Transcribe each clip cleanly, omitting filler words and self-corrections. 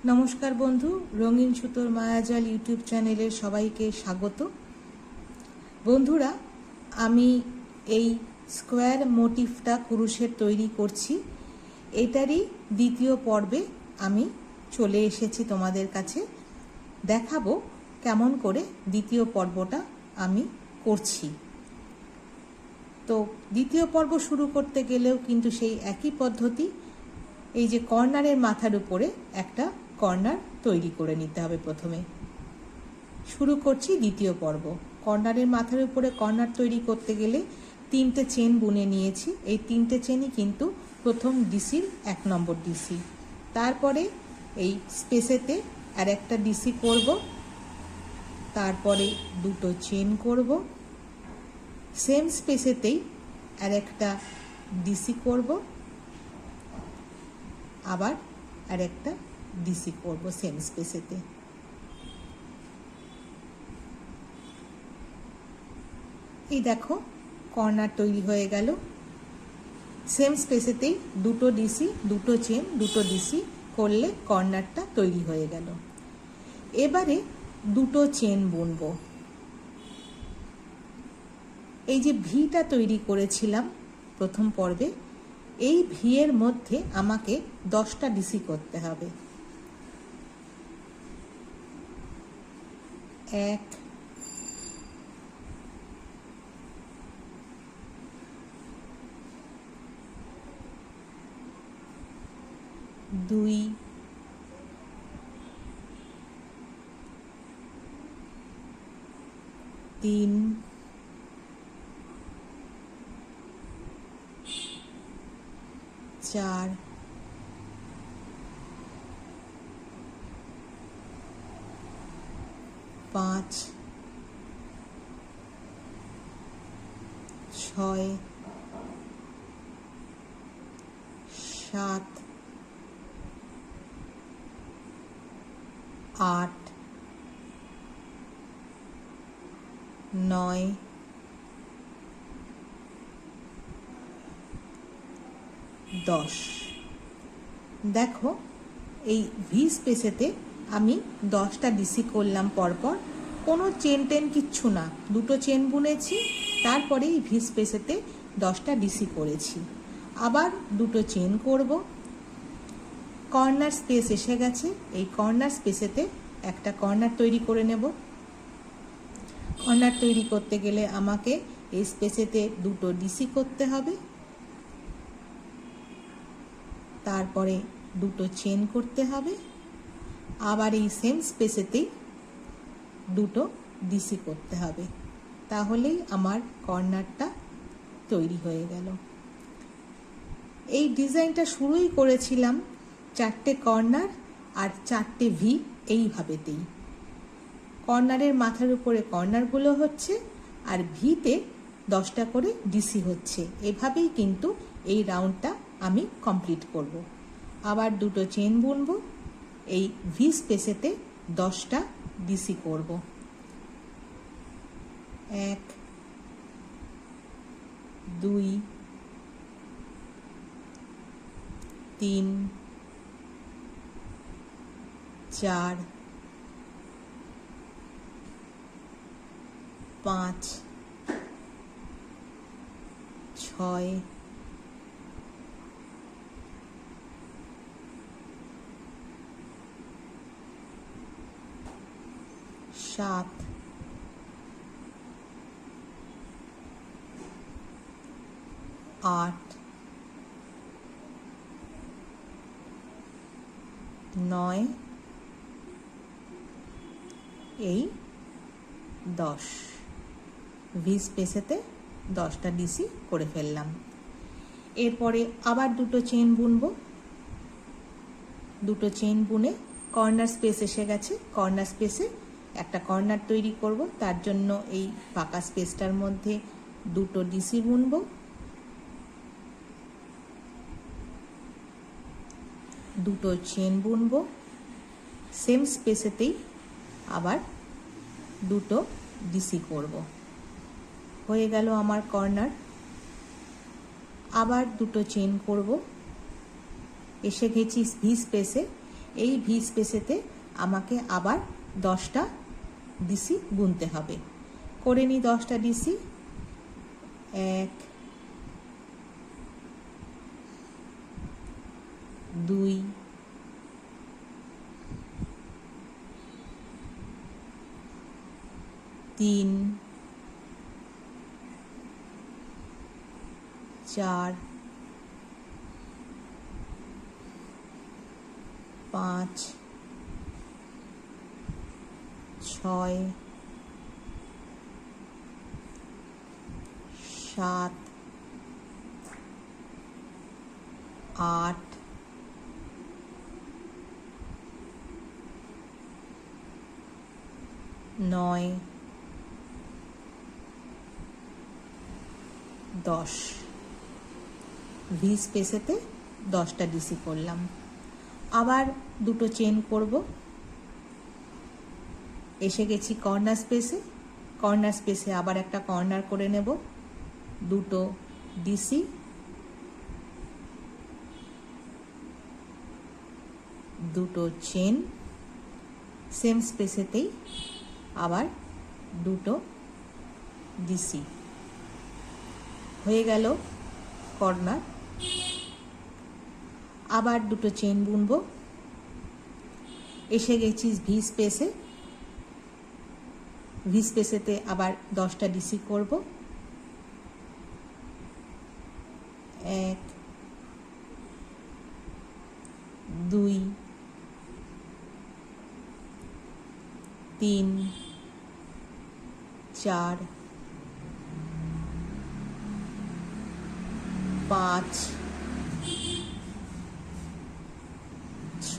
নমস্কার বন্ধু, রঙিন সুতোর মায়াজাল ইউটিউব চ্যানেলের সবাইকে স্বাগত। বন্ধুরা, আমি এই স্কোয়ার মোটিভটা কুরুশের তৈরি করছি। এটারই দ্বিতীয় পর্বে আমি চলে এসেছি তোমাদের কাছে। দেখাবো কেমন করে দ্বিতীয় পর্বটা আমি করছি। তো দ্বিতীয় পর্ব শুরু করতে গেলেও কিন্তু সেই একই পদ্ধতি। এই যে কর্নারের মাথার উপরে একটা কর্নার তৈরি করে নিতে হবে। প্রথমে শুরু করছি দ্বিতীয় পর্ব। কর্নারের মাথার উপরে কর্নার তৈরি করতে গেলে 3টে চেন বুনে নিয়েছি। এই 3টে চেনই কিন্তু প্রথম ডিসির 1 নম্বর ডিসি। তারপরে এই স্পেসেতে আর একটা ডিসি করব, তারপরে 2টো চেন করব, সেম স্পেসেতেই আর একটা ডিসি করব, আবার আর একটা ডিসি করব সেম স্পেসেতে। এই দেখো কর্নার তৈরি হয়ে গেল। সেম স্পেসেতেই 2টো ডিসি, 2টো চেন, 2টো ডিসি করলে কর্নারটা তৈরি হয়ে গেল। এবারে 2টো চেন বুনবো। এই যে ভিটা তৈরি করেছিলাম প্রথম পর্বে, এই ভি এর মধ্যে আমাকে 10টা ডিসি করতে হবে। 1 2 3 4 5 6 7 8 9 10। দেখো এই ভি স্পেসেতে আমি 10টা ডিসি করলাম পরপর, কোনো চেন টেন কিচ্ছু না। 2টো চেন বুনেছি, তারপরে এই ভি স্পেসেতে 10টা ডিসি করেছি। আবার 2টো চেন করব। কর্নার স্পেস এসে গেছে। এই কর্নার স্পেসেতে একটা কর্নার তৈরি করে নেব। কর্নার তৈরি করতে গেলে আমাকে এই স্পেসেতে 2টো ডিসি করতে হবে, তারপরে 2টো চেন করতে হবে, আবার এই সেম স্পেসেতেই 2টো ডিসি করতে হবে। তাহলেই আমার কর্নারটা তৈরি হয়ে গেল। এই ডিজাইনটা শুরুই করেছিলাম 4টে কর্নার আর 4টে ভি, এইভাবেতেই। কর্নারের মাথার উপরে কর্নারগুলো হচ্ছে আর ভিতে 10টা করে ডিসি হচ্ছে। এভাবেই কিন্তু এই রাউন্ডটা আমি কমপ্লিট করব। আবার 2টো চেন বুনবো, এই ভি স্পেসেতে 10টা ডিসি করব। 1 2 3 4 5 6 7 8 9 এই 10। ভি স্পেসেতে 10টা ডিসি করে ফেললাম। এরপরে আবার 2টো চেন বুনবো। 2টো চেন বুনে কর্নার স্পেস এসে গেছে। কর্নার স্পেসে একটা কর্নার তৈরি করব। তার জন্য এই ফাঁকা স্পেসটার মধ্যে 2টো ডিসি বুনবো। 2টো চেন বুনবো। সেম স্পেসেতেই আবার 2টো ডিসি করব। হয়ে গেল আমার কর্নার। আবার 2টো চেন করব। এসে গেছি ভি স্পেসে। এই ভি স্পেসেতে আমাকে আবার 10টা ডিসি গুনতে হবে। করে নিই 10টা ডিসি। 1 2 3 4 5 6 7 8 9 10 ভি স্পেসেতে 10টা ডিসি করলাম। আবার দুটো চেন করব। এসে গেছি কর্নার স্পেসে। কর্নার স্পেসে আবার একটা কর্নার করে নেব, দুটো ডিসি, দুটো চেন, সেম স্পেসেতেই আবার দুটো ডিসি। হয়ে গেল কর্নার। আবার দুটো চেন বুনবো। এসে গেছি ভি স্পেসে। ভি স্পেসেতে আবার 10টা ডিসি করব। 1 2 3 4 5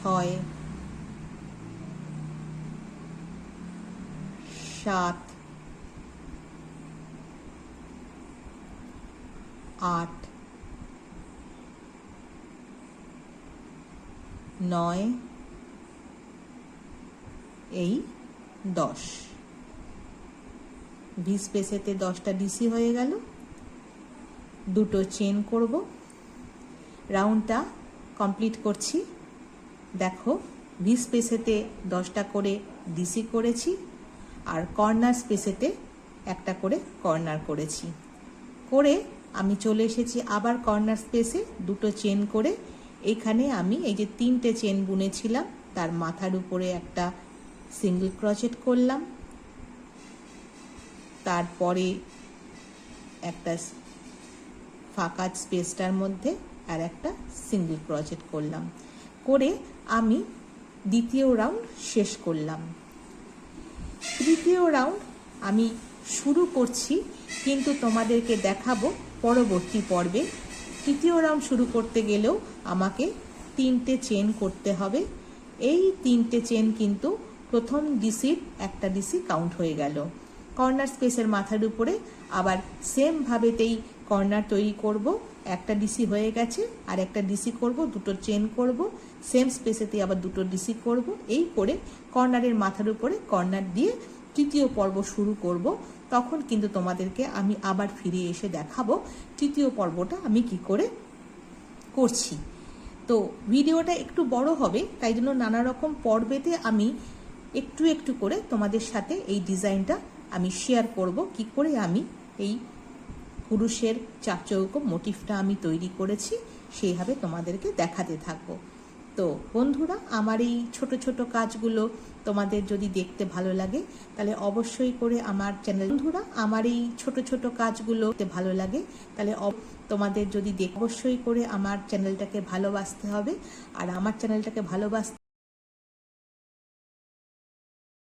6 7 8 9 এই 10। ভি স্পেসেতে 10টা ডিসি হয়ে গেল। দুটো চেন করব। রাউন্ডটা কমপ্লিট করছি। দেখো, ভি স্পেসেতে 10টা করে ডিসি করেছি, আর কর্নার স্পেসেতে একটা করে কর্নার করেছি। করে আমি চলে এসেছি আবার কর্নার স্পেসে। দুটো চেন করে এখানে আমি এই যে 3টে চেন বুনেছিলাম তার মাথার উপরে একটা সিঙ্গেল ক্রোচেট করলাম। তারপরে একটা ফাঁকা স্পেসটার মধ্যে আর একটা সিঙ্গেল ক্রোচেট করলাম। করে আমি দ্বিতীয় রাউন্ড শেষ করলাম। তৃতীয় রাউন্ড আমি শুরু করছি, কিন্তু তোমাদেরকে দেখাবো পরবর্তী পর্বে। তৃতীয় রাউন্ড শুরু করতে গেলেও আমাকে 3টে চেন করতে হবে। এই 3টে চেন কিন্তু প্রথম ডিসির একটা ডিসি কাউন্ট হয়ে গেল। কর্নার স্পেসের মাথার উপরে আবার সেম ভাবেতেই কর্নার তৈরি করব। একটা ডিসি হয়ে গেছে, আর একটা ডিসি করব, দুটো চেন করব, সেম স্পেসেতে আবার দুটো ডিসি করব। এই করে কর্নারের মাথার উপরে কর্নার দিয়ে তৃতীয় পর্ব শুরু করব। তখন কিন্তু তোমাদেরকে আমি আবার ফিরে এসে দেখাবো তৃতীয় পর্বটা আমি কি করে করছি। তো ভিডিওটা একটু বড় হবে, তাই জন্য নানা রকম পর্বেতে আমি একটু একটু করে তোমাদের সাথে এই ডিজাইনটা আমি শেয়ার করব, কি করে আমি এই কুরুশের চাকচৌকো মোটিফটা আমি তৈরি করেছি সেইভাবে তোমাদেরকে দেখাতে থাকবো। তো বন্ধুরা, আমার এই ছোট ছোট কাজগুলো তোমাদের যদি দেখতে ভালো লাগে তাহলে অবশ্যই করে আমার চ্যানেল আমার এই ছোট ছোট কাজগুলো ভালো লাগে তাহলে তোমাদের যদি অবশ্যই করে আমার চ্যানেলটাকে ভালোবাসতে হবে। আর আমার চ্যানেলটাকে ভালোবাসতে